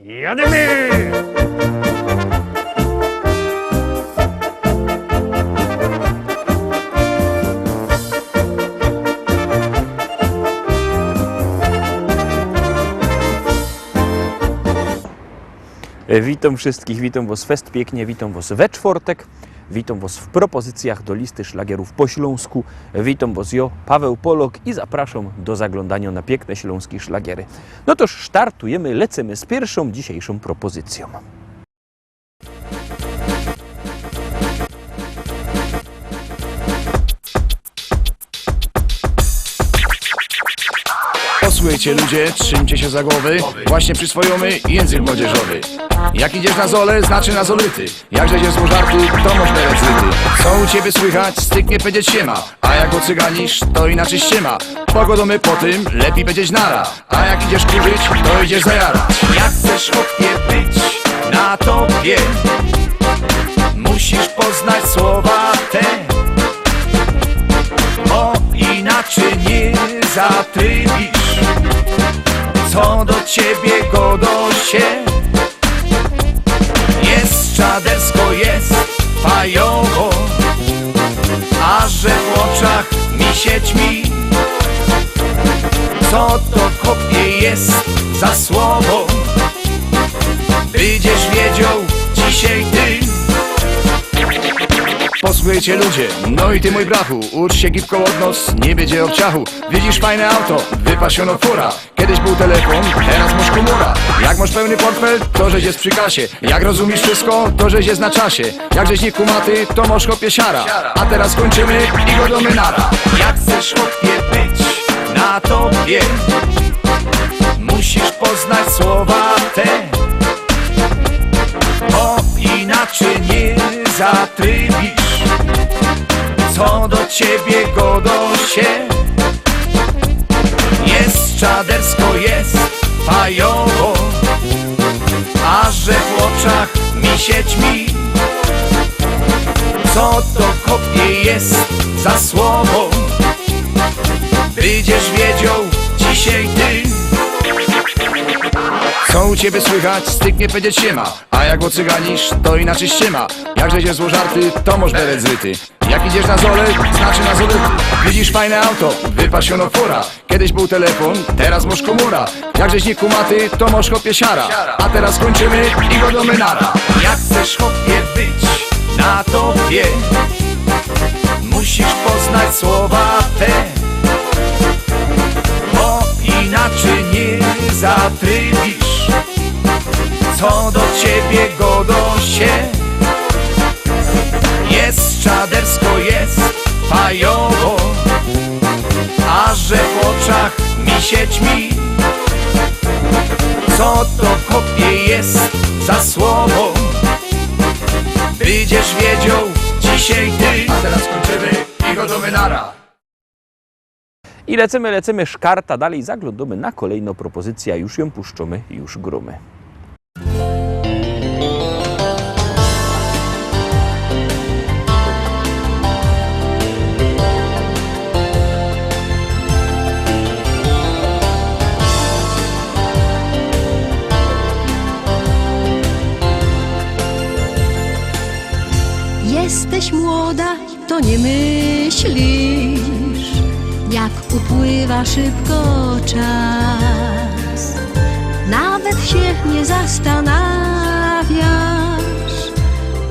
Jademy! Witam wszystkich, witam Was fest pięknie, witam Was we czwartek, witam Was w propozycjach do listy szlagierów po śląsku, witam Was ja, Paweł Polok i zapraszam do zaglądania na piękne śląskie szlagiery. No toż startujemy, lecimy z pierwszą dzisiejszą propozycją. Posłuchajcie ludzie, trzymcie się za głowy. Właśnie przyswojomy język młodzieżowy. Jak idziesz na zole, znaczy na zolyty. Jak zejdziesz z żartu, to masz berecyty. Co u ciebie słychać, styknie powiedzieć siema. A jak ocyganisz, to inaczej ściema. Pogodomy po tym, lepiej powiedzieć nara. A jak idziesz kurzyć, to idziesz zajarać. Jak chcesz chłopie być na topie, musisz poznać słowa te, bo inaczej nie zatrybisz. Co do ciebie godo się, jest czadersko, jest fajowo, a że w oczach mi się ćmi. Co to kopie jest za słowo, będziesz wiedział dzisiaj ty. Posłuchajcie ludzie, no i ty mój brachu, ucz się gipko od nos, nie będzie obciachu. Widzisz fajne auto, wypasiono fura. Kiedyś był telefon, teraz masz komura. Jak masz pełny portfel, to żeś jest przy kasie. Jak rozumiesz wszystko, to żeś jest na czasie. Jak żeś nie kumaty, to masz chłopie siara. A teraz kończymy i godomy nara. Jak chcesz chłopie być na topie, musisz poznać słowa te, bo inaczej nie zatrybisz. Co do ciebie godo się, jest czadersko, jest fajowo, a że w oczach mi się ćmi. Co to kopie jest za słowo, będziesz wiedział dzisiaj ty. Co u ciebie słychać, styknie powiedzieć siema. A jak ocyganisz, to inaczej ściema. Jak żeś zło żarty, to masz beret zryty. Jak idziesz na zole, znaczy na zolyty. Widzisz fajne auto, wypasiono fura. Kiedyś był telefon, teraz masz komura. Jak żeś nie kumaty, to masz chłopie siara. A teraz kończymy i godomy nara. Jak chcesz chłopie być na topie, musisz poznać słowa te, bo inaczej nie zatrybisz. Co do ciebie godo się, jest czadersko, jest fajowo, a że w oczach mi się ćmi. Co to kopie jest za słowo, będziesz wiedział dzisiaj ty. A teraz kończymy i godomy nara. I lecimy szkarta dalej, zaglądamy na kolejną propozycję, już ją puszczamy, już grumy. Jesteś młoda, to nie myślisz, jak upływa szybko czas. Nawet się nie zastanawiasz,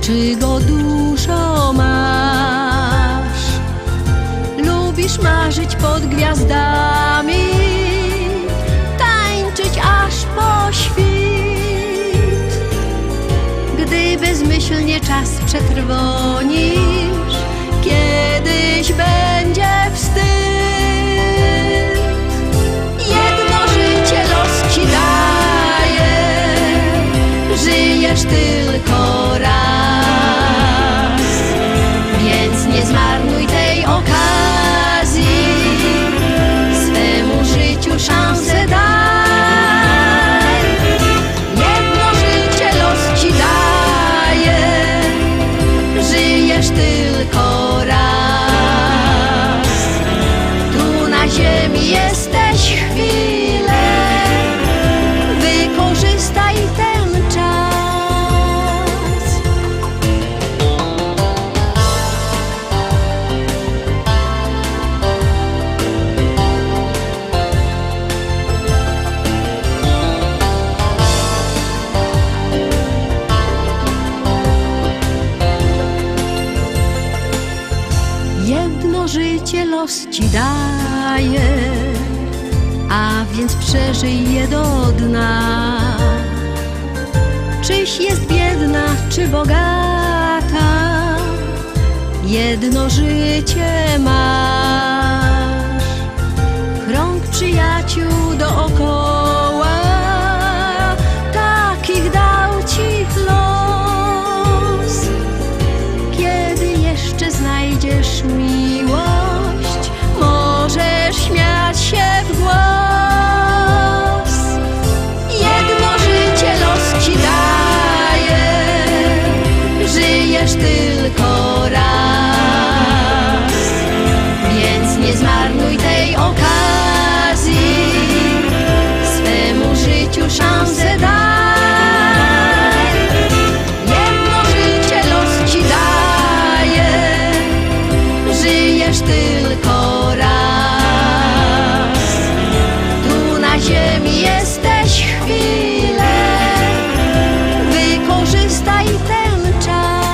czy go dużo masz. Lubisz marzyć pod gwiazdami, tańczyć aż po świt. Gdy bezmyślnie czas przetrwonisz, kiedyś będzie wstyd. Jedno życie los ci daje, żyjesz tylko raz, więc nie zmarnuj tej okazji, swemu życiu szansę daj. Jedno życie los ci daje, żyjesz tylko raz. Tu na ziemi jesteś chwilę, wykorzystaj te los ci daje, a więc przeżyj je do dna. Czyś jest biedna, czy bogata, jedno życie masz. Krąg przyjaciół dookoła, takich dał ci los. Kiedy jeszcze znajdziesz miłość, możesz śmiać się w głos. Jedno życie los ci daje, żyjesz tylko raz, więc nie zmarnuj tej okazji, swemu życiu szansę daj. Jedno życie los ci daje, żyjesz tylko raz. Tu na ziemi jesteś chwilę, wykorzystaj ten czas.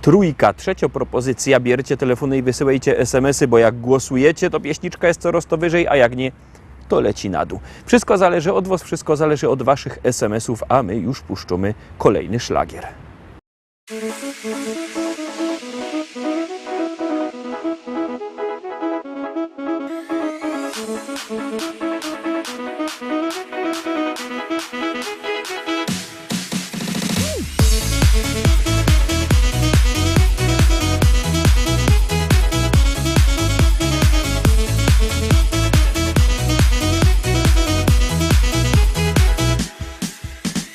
Trójka, trzecia propozycja. Bierzcie telefony i wysyłajcie SMS-y, bo jak głosujecie, to pieśniczka jest coraz to wyżej, a jak nie, to leci na dół. Wszystko zależy od was, wszystko zależy od waszych SMS-ów, a my już puszczamy kolejny szlagier.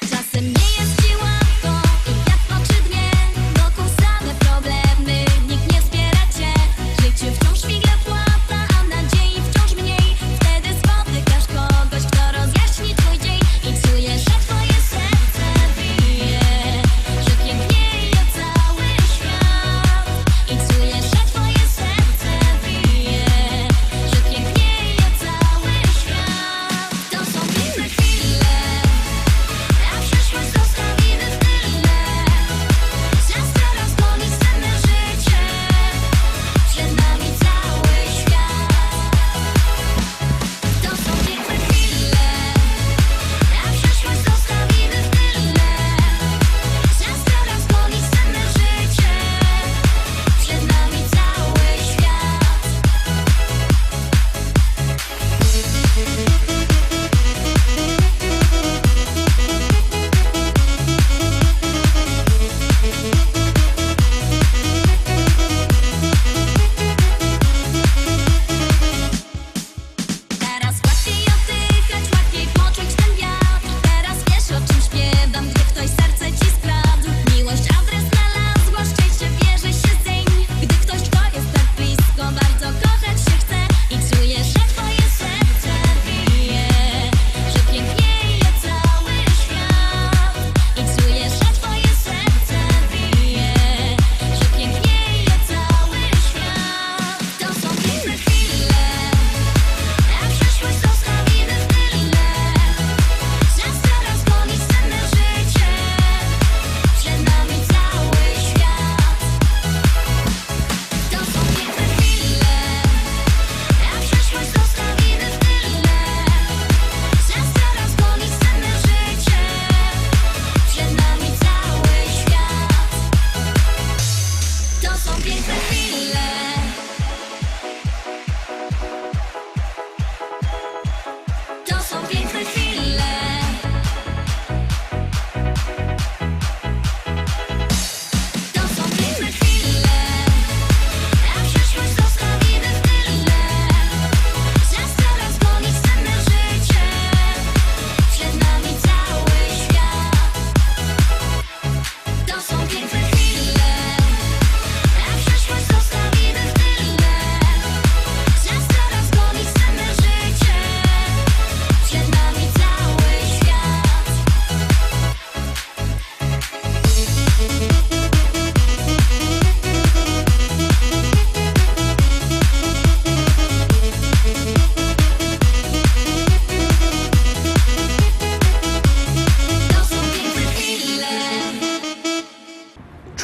Czasem nie jest ci łatwo i wiatr oczy dnie.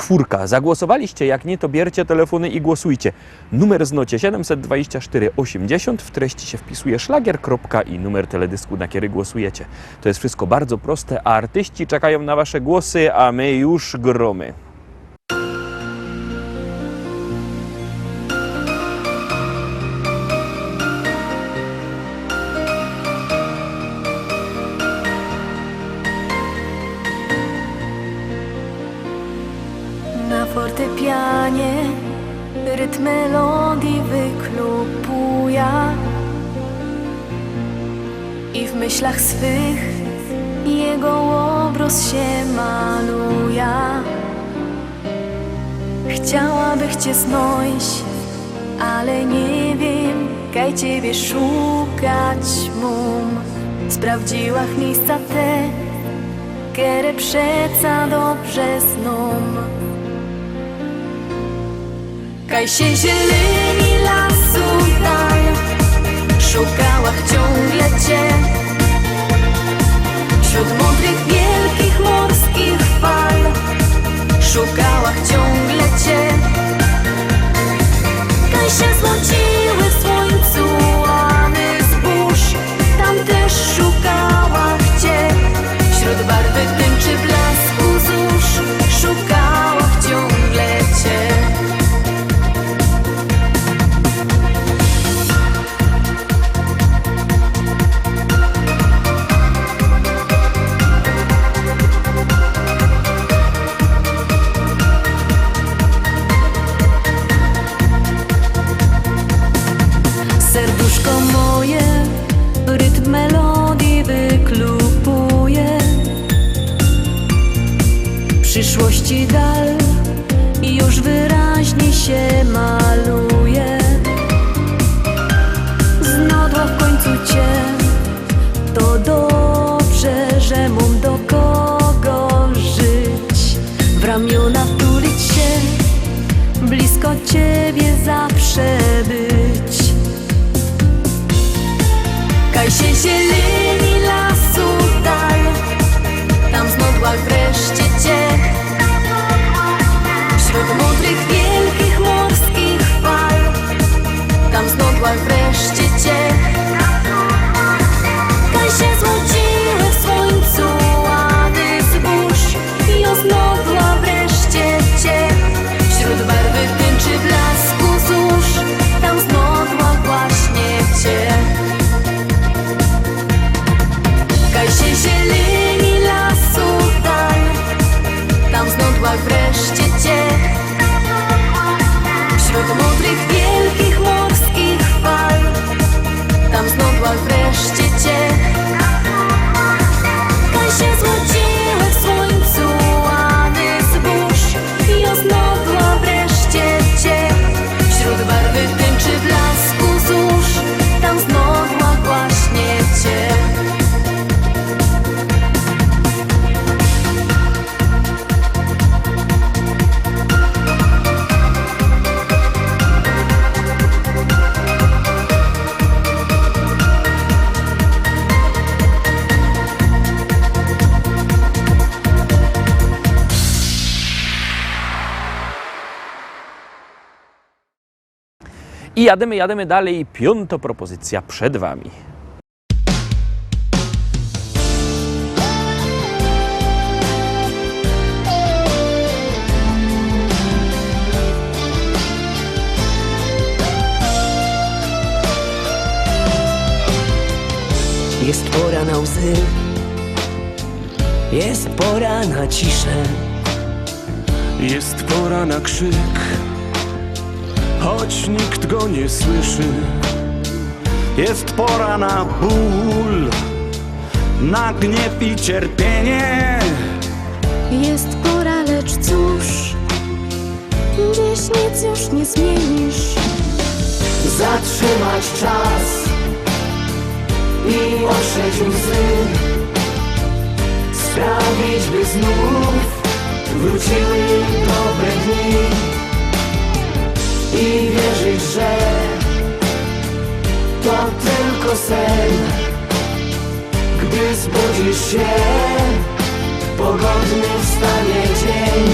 czwórka. Zagłosowaliście? Jak nie, to bierzcie telefony i głosujcie. Numer znocie 724 80, w treści się wpisuje szlagier, i numer teledysku, na który głosujecie. To jest wszystko bardzo proste, a artyści czekają na wasze głosy, a my już gromy. Na fortepianie rytm melodii wyklupuja i w myślach swych jego obraz się maluja. Chciałabych cię znać, ale nie wiem, kaj ciebie szukać mum. Sprawdziłach miejsca te, które przeca dobrze zną. Kaj się zieleni lasu dal, szukałach ciągle cię. Wśród mądrych wielkich morskich fal, szukałach ciągle cię. Kaj się złociły w słońcu łany zbóż, tam też szukałach cię. Wśród barwy tęczy blasku zórz, szukałach ciągle cię. Serduszko moje, rytm melodii wyklupuje. Przyszłości dal już wyraźnie się maluje. Znodła w końcu cię, to dobrze, że mam do kogo żyć. W ramiona wtulić się, blisko ciebie zawsze być. Kaj się zieleni lasu dal, tam znodłach wreszcie cię. Wśród mądrych wielkich morskich fal, tam znodłach wreszcie cię. Kaj się złociły w słońcu łany zbóż, i oznodła wreszcie cię. Wśród barwy tęczy blasku zórz, tam znodła właśnie cię. Kaj się zieleni lasu dal, tam znodłach wreszcie cię. Wśród mądrych wielkich morskich fal, tam znodłach wreszcie cię. Kaj się złociły w słońcu łany zbóż, i oznodła wreszcie cię. Wśród barwy tęczy blasku zórz, tam znodła właśnie cię. I jademy dalej. Piąta propozycja przed wami. Jest pora na łzy, jest pora na ciszę, Jest pora na krzyk, choć nikt go nie słyszy. Jest pora na ból, na gniew i cierpienie. Jest pora, lecz cóż, dziś nic już nie zmienisz. zatrzymać czas i otrzeć łzy, sprawić, by znów wróciły dobre dni i wierzyć, że to tylko sen. Gdy zbudzisz się, pogodny wstanie dzień.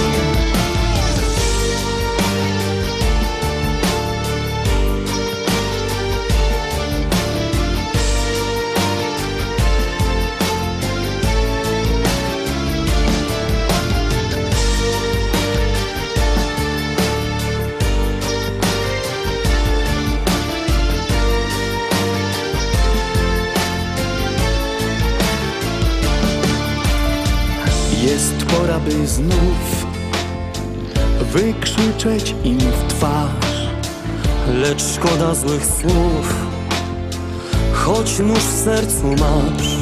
aby znów wykrzyczeć im w twarz. Lecz szkoda złych słów, choć nóż w sercu masz.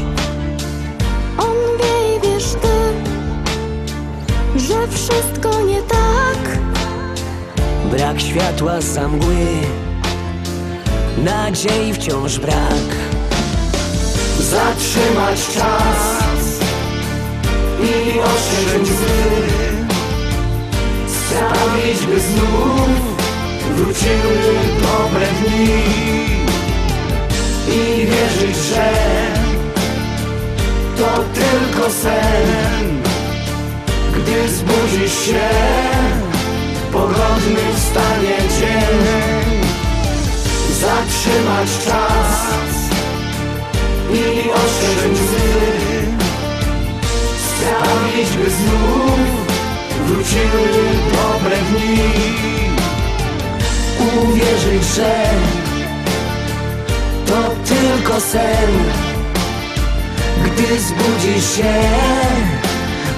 On wie i wiesz ty, że wszystko nie tak. Brak światła za mgły, nadziei wciąż brak. Zatrzymać czas i ostrzyć łzy, sprawić, by znów wróciły dobre dni i wierzyć, że to tylko sen. Gdy zbudzisz się, pogodny wstanie dzień. Zatrzymać czas i ostrzyć łzy, sprawić, by znów wróciły dobre dni. Uwierzyć, że to tylko sen. Gdy zbudzisz się,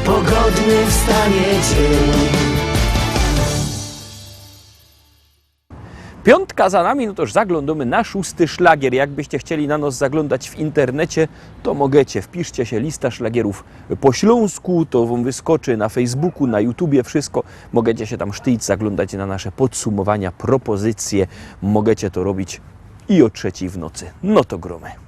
pogodny wstanie dzień. Piątka za nami, no to już zaglądamy na 6. szlagier. Jakbyście chcieli na nas zaglądać w internecie, to możecie. Wpiszcie się lista szlagierów po śląsku, to wam wyskoczy na Facebooku, na YouTubie, wszystko. Możecie się tam sztyć, zaglądać na nasze podsumowania, propozycje. Możecie to robić i o 3:00 w nocy. No to gromy.